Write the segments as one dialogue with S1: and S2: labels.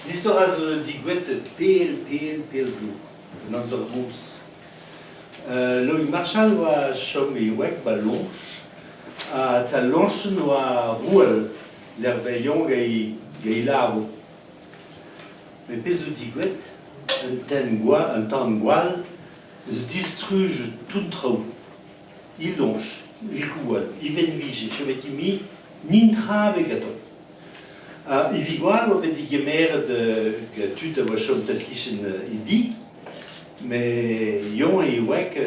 S1: L'histoire digouette peel zo, dans un mousse. Le marchal wa chom et wek ba lonch, a ta lonch wa rouel, l'herveillon gay lavo. Mais pez digouette, un temps gual, se distruge tout trop. Il lonch, il rouel, il ven vige, je vais mis nintra avec atom. I vigoual o bet digemer de tut a chom talkichen idi, mais yon e wek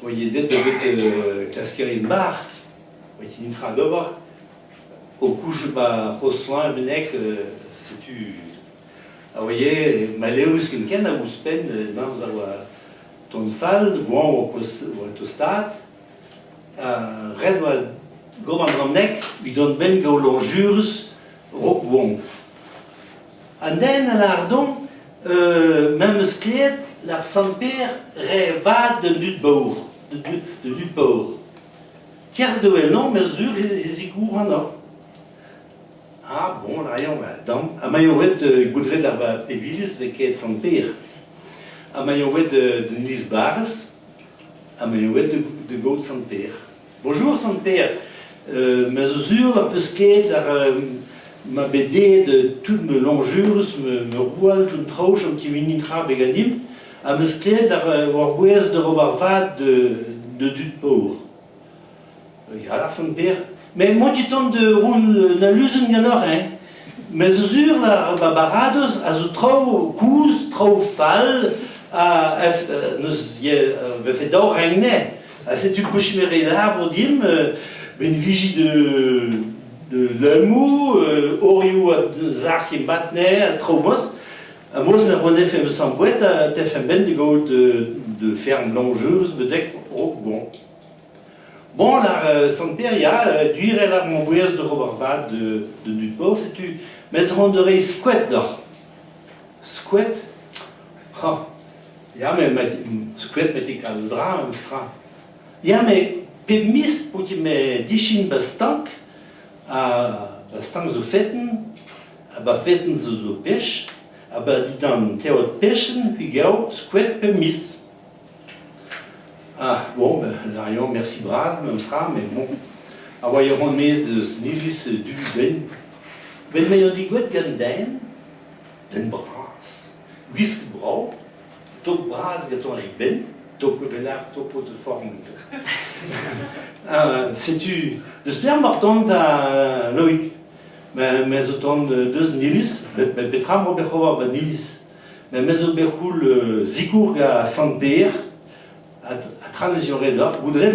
S1: o ye det de bet klaskerin bar, o ye nintra dobar, o kouj ba rosloin benek, setu a voye maleus ken a ouspen nan za ton fal, gwan o tostat, red wa goman ramnek, vi don ben gao lonjurus, Roquebon. En den lardon, même skleed, l'ar Saint-Père rêva de Nudbourg, de Nudbourg. Tiers de Wellon, mesure les écours en or. Ah bon, là, yon va dans. A maillot goudret de la pébilis avec Saint-Père. A maillot de Nilis Barres, a maillot de Gaud Saint-Père. Bonjour Saint-Père. Mesure la pesquet, ma BD de tout me lonjurus, me roual, tout trop, un petit mini-trap et ganim, à me skler d'avoir bouez de robarvad de Dudbourg. Ja, Saint-Père. Mais moi, tu tombes de roule na lusen ganor, hein. Mais sur la barbarados, à zo trop couz, trop fall, nous fait d'or regnet. C'est une bouche là, pour dire, une vigie de l'amou, oriou à zach et batnet, à tromos, à mos me rené fait me sembouette, à te fait ben de ferme longeuse, bedec, oh bon. Bon, la Saint-Père, il y a duire la mon bouillesse de Robertvad de Dudbourg, c'est tu, mais on devrait squat d'or. Squat? Oh, ja, mais squat met ik als dra, un stra. Ja, mais pebmis, pour que me dichin bastank, bastank zo fetten, aber fetten zo pech, aber die dann teot pechen, puis gau, squat pebmis. Ah, bon, ben, là, merci brave, même sera, mais bon. Alors, il y aura mes snilis du ben. Ben, mais on dit quoi, den bras. Whisk brau, top bras, gâteau avec ben, top velard, top de forme. C'est-tu, de sperme mortant à Loïc, mais autant de snilis, mais Petra Robechova, ben nilis, mais oberhul zicour à Saint-Père, à transition redor, voudrait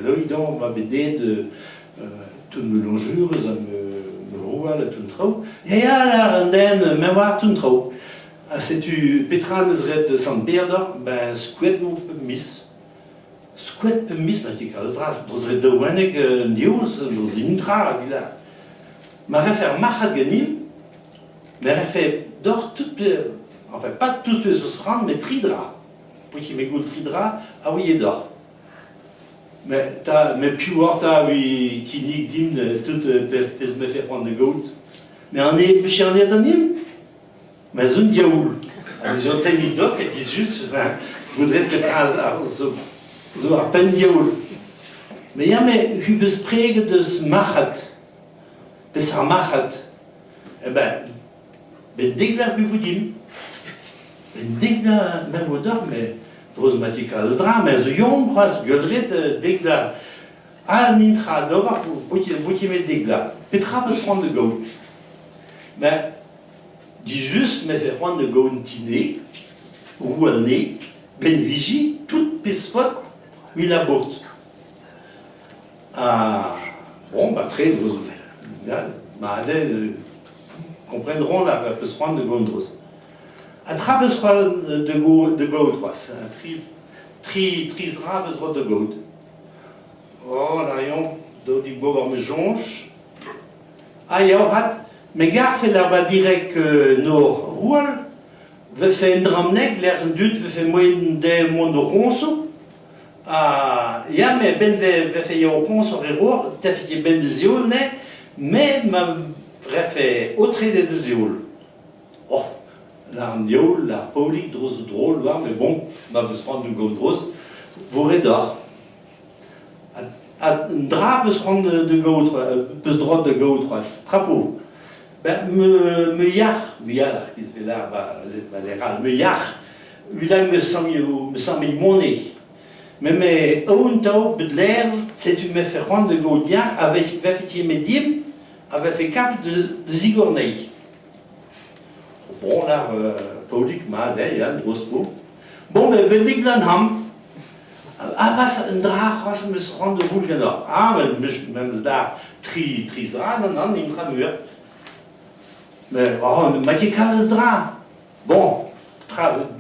S1: l'oïdon ma BD de tout me lonjure, me roual tout trop, et la renden mémoire tout trop. C'est tu Petran de Saint-Père, ben squat nous miss. Squat miss, mais tu as posé de wanek news, nos intra, là. Ma réfère machat ganim, mais réfère d'or toutes, enfin pas toutes les autres, mais tridra. Pour qu'il m'écoute tridra, ah oui, d'or. Mais puis voir, oui, qui nique d'hymne, tout me fait prendre de gouttes. Mais on est péché en étanim, mais une diaoul. Les autres nidoc, ils disent juste, voudrait que hasard, so à peine diaoul. Mais ja, mais je peux spreken de ce machat, de ce machat. Eh ben dik là, puis vous dites, dik là, même au dor, mais drosmatique als dra, mais yon croise, biodret, dik là, al nintra dor, vous mettez dik là, Petra peut se prendre de gout. Mais, dis juste, mais fait prendre de gout tiné, roualné, ben vigie, toute pisfot, oui la bourte. Ah, bon, bah, très, vous, comprendront la peut se prendre de gondros. Attrape de goud, trisera besoin de goud. Oh, l'arion, d'odi bobar me jonche. Ah, hat, mais gare fait là-bas direct nord roual, ve fait un dramnek, l'air dut, ve fait moyen de mon ronso. Ah, ja, mais ben ve fait yon ronso rerour, t'as fait ben de ziol, mais fait autre de Zéoul. Oh, là, un Zéoul, la polique, drôle, mais bon, on va se prendre une gomme drôle, vous redor. Un drap peut se prendre de gautre, peut se droite de gautre, trapeau. Ben, me yar, qui se fait là, me yar, là, me semble monnaie. Mais un temps, de l'air, c'est tu me fais rendre de gautre, avec fait médium, avait fait cap de zigorneille. Bon, là, politique, m'a dit, hein, grosse peau. Bon, mais ben, dit ham. Was een draag was me rond de boel gedaan. Men daar drie zaden dan in de muur. Maar je kan het draag. Bon,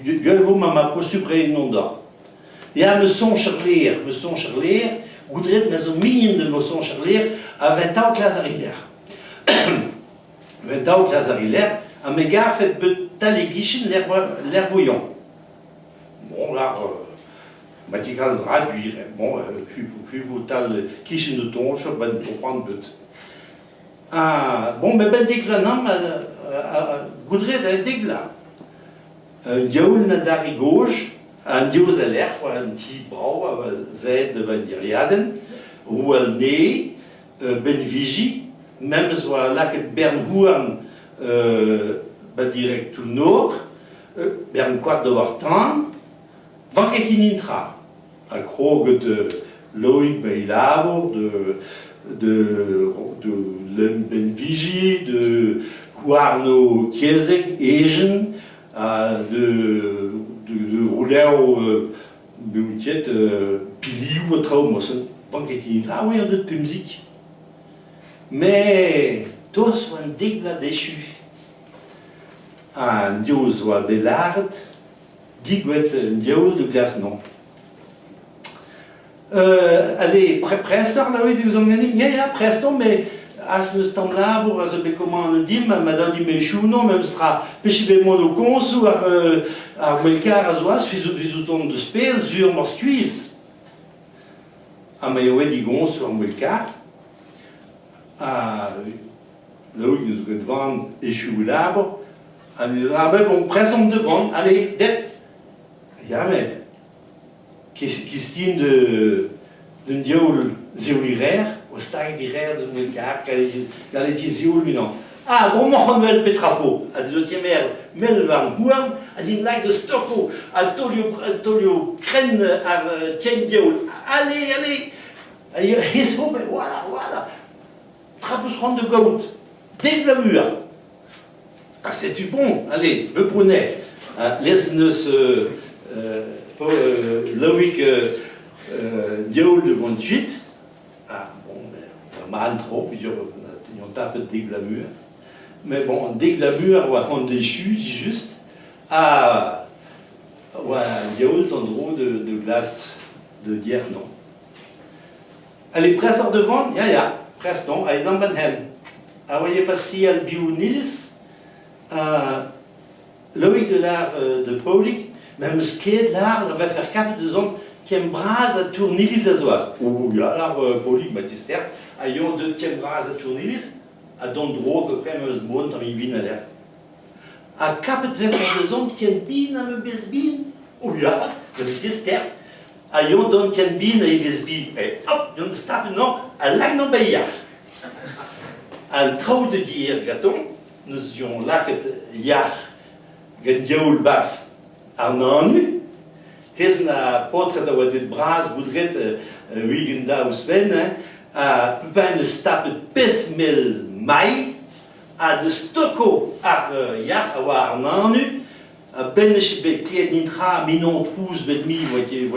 S1: je wil maar pas supprimer non daar. Ja, me son charleer, goedret met zo'n minium de me son charleer, à 20 ans Lazarillaire. 20 ans Lazarillaire, à mes gars fait betaler guichen l'air voyant. Bon, là, maar je kan het raduire. Bon, puis vous tal kiezen de tonge, ben op aan but. Bon, ben dik la nam, goedre de dik la. Een joul na dari gauche, een jouz aler, een ti brau, zed de bandiriaden, roel nee, ben vigi, même soit là que Bernhoorn, ben direct tout nord, Bern kwart de wartan, van kekinintra. Un croque de Loïc Beilabo, de Benvigi, de Juarno Kiesek, Egen, de Rouleau, Buntiet, Piliou, Traumossen, Banquetin, oui, on a de musique. Mais tous sont dégla déchus. Un dieu soit Bellard, Guiguet, un dieu de glace, non. Allez, presque, là, oui, vous en gagnez, presque, mais à ce temps-là, pour se comment on dit, madame dit, mais chou, non, même sera, péché mon cons, ou à Melcar, à Zoas, suis des outons de spell, sur morscuis. À Mayoé, digon, sur Melcar, là où nous sommes devant, échou l'arbre, à bon, presque on devant, allez, dette, jamais. Christine d'un dioul zéoliraire, au stade d'iraire de Melcar, qu'elle était zéol minant. Bon, on va le pétrapo, à deux autres mères, Melvan Houan, à une lac de Stocco, à Tolio, Crène, à Tien dioul. Allez, et ça, mais voilà. Trapo se rend de goutte, dès le mur. C'est du bon, allez, me prenez. Laisse-nous se. Loïc Dioul de 28, bon, mais trop, puis on tape dès la mur. Mais bon, dès la mur, on a déchu, juste, Dioul, tendreau de glace de dière, non. Elle est presque devant, presque non, elle est dans Benhem. Vous voyez pas si elle bionilis, Loïc de l'art de Paulik, même ce qui est là, on va faire cap de zone qui embrase à tournilis à zoar. Ou là, Paulik magister, ayant deux qui embrase à tournilis, à d'endroit que près me zbon, dans une bine à l'air. À cap de faire de zone qui bine à me besbine, ou là, le magister, ayant don qui bine à y besbine. Et hop, on se tape non, à l'agnon bayard. Un trou de dire, gâton, nous avons là que yar, gandioul basse. Arnanu, qu'est-ce na potre d'avoir des bras, voudrait wigenda ou sven, à peine de stape pesmel mai, à de stocco à yar avoir Arnanu, à benchbe clé d'intra, minon trousse bedmi, voyez,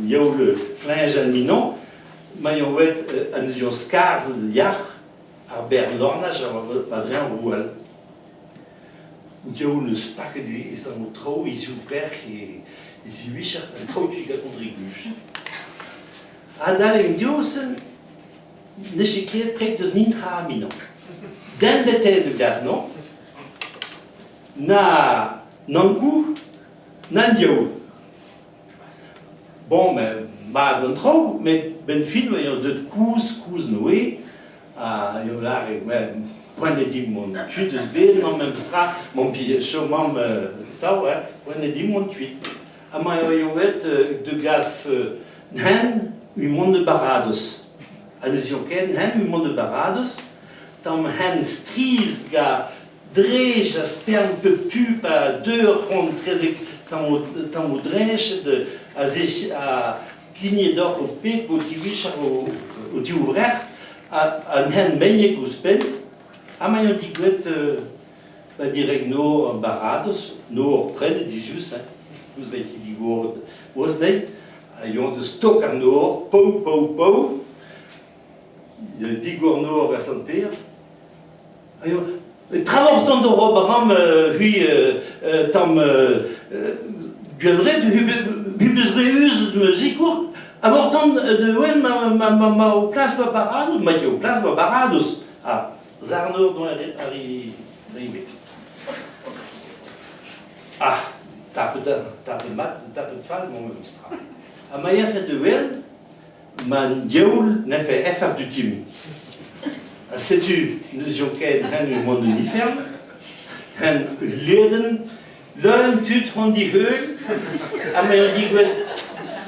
S1: yau le flinge à minon, maillot à nous scars yar, à Bernornage, à Adrien Roual. Dieu ne se pas que des sont trop, ils ouvrent et ils y wisher un trop qui contribue. Adal Dieu ne chiquet près de n'intra minant. D'un bête de glace non, na nanku, nan Dieu. Bon, mais pas d'un trop, mais ben film il y a deux coups Noé, il y a là point de dire mon tweet de bien, mon même stra, mon pied, chaud, mon tau, point de dire mon tweet. A mai eu de gaz, hen, un monde de barados. A nous y ken, hen, un monde de barados. Tam hen stries ga drej a sperm peptu pa 2 rondes très tam o drej de a gagné d'or au pic, au tiwish, au tiouvrer, a hen meignek o spen. A mai dit que direct no barados, no près de 18, vous avez dit que vous avez de stock à nord, pou, digor nord à Saint-Pierre. Travaux dans l'Europe, ram, oui, tam gueulerait de hubusreus de musique, avant de ouais, ma au place barados, ma au place barados, à Zarnor dans arrivé. Ah, t'as de fall, mon ministre. A Maya fait de well, man yaoul n'a fait effort du team. C'est-tu, nous y ken un monde uniforme, un leden, l'un tut on dit heul, a Maya dit well,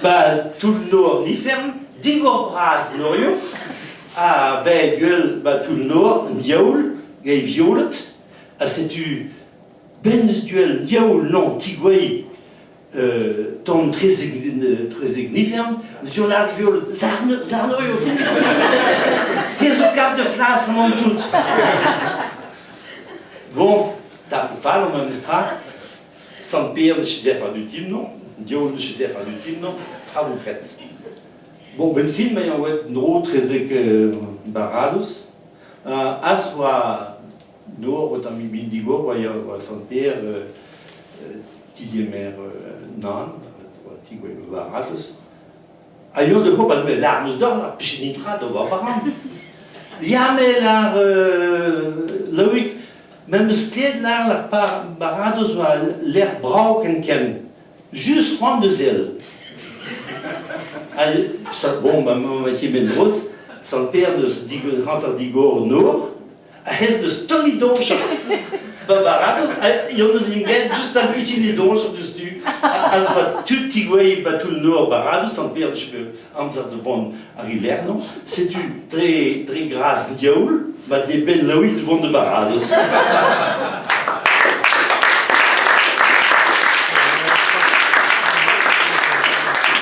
S1: bah tout le nord uniforme, digor bras noyo, a ben gueule, bah tout le nord, yaoul, gay violet, a c'est-tu, ben duel, yaoul non, tigouay, ton très ignifiant, sur la viol, Zarnoyo, qu'est-ce au cap de flas en tout. Bon, t'as pour faire le même strat, sans pire de chez Defa du team, non, Dieu de chez Defa du team, non, travaux prêtes. Bon, ben film, il y a un autre très barados, à soit nord, autant bindigo, voyez, Saint-Pierre, Tigemer nan, Tigwe barados. Ailleurs de quoi, mais l'arme d'or, la pichinitra de Vaparam. Yame l'art, Loïc, même ce qui est l'art, la barados, l'air brauken ken, juste rond de zèle. Bon, ma moitié bendros, sans père de ce digor nord, a hes de stolidonche. Barados, il y a juste un petit lidon sur du stu. Als wat tout tigoué, tout le nord barados, sans perdre, je peux entendre de bon à l'hiverno. C'est une très grasse diaoul, des ben laoui devant de barados.